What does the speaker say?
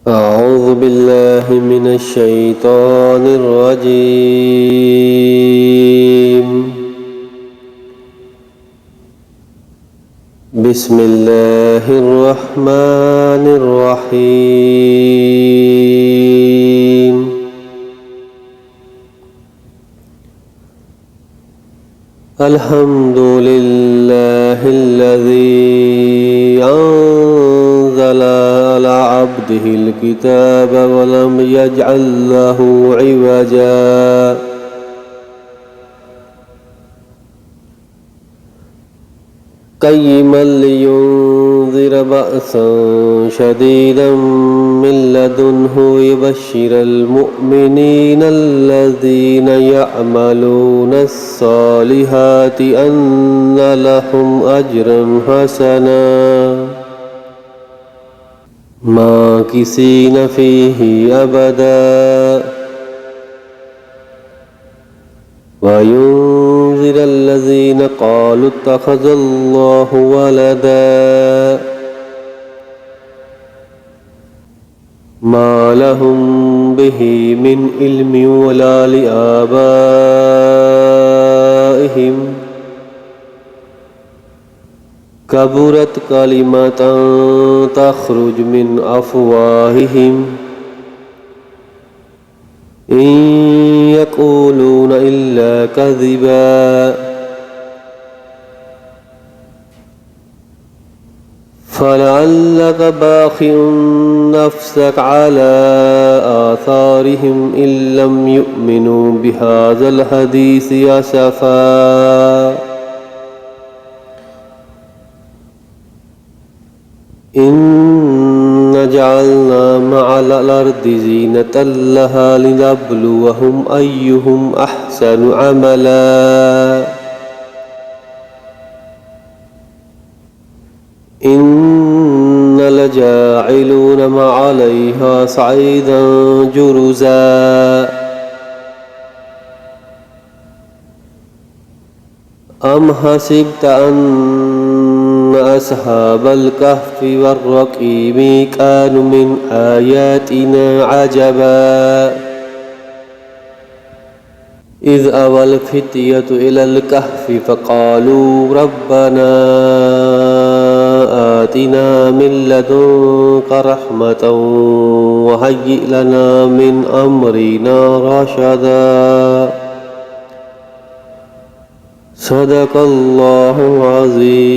أعوذ بالله من الشيطان الرجيم. بسم الله الرحمن الرحيم. الحمد لله الذي أنزل على عبده الكتاب ولم يجعل له عوجا قيما لينذر بأسا شديدا من لدنه ويبشر المؤمنين الذين يعملون الصالحات أن لهم أجرا حسنا ماكثين فيه أبدا وينذر الذين قالوا اتخذ الله ولدا ما لهم به من علم ولا لآبائهم كبرت كلمة تخرج من أفواههم إن يقولون إلا كذبا فلعلك باخع نفسك على آثارهم إن لم يؤمنوا بهذا الحديث أسفا إن جعلنا مع الأرض زينة لها لنبلوهم أيهم أحسن عملا إن لجاعلون ما عليها صعيدا جرزا أم حسبت أن أصحاب الكهف والرقيم كانوا من آياتنا عجبا إذ أوى الفتية إلى الكهف فقالوا ربنا آتنا من لدنك رحمة وهيئ لنا من أمرنا رشدا صدق الله العظيم.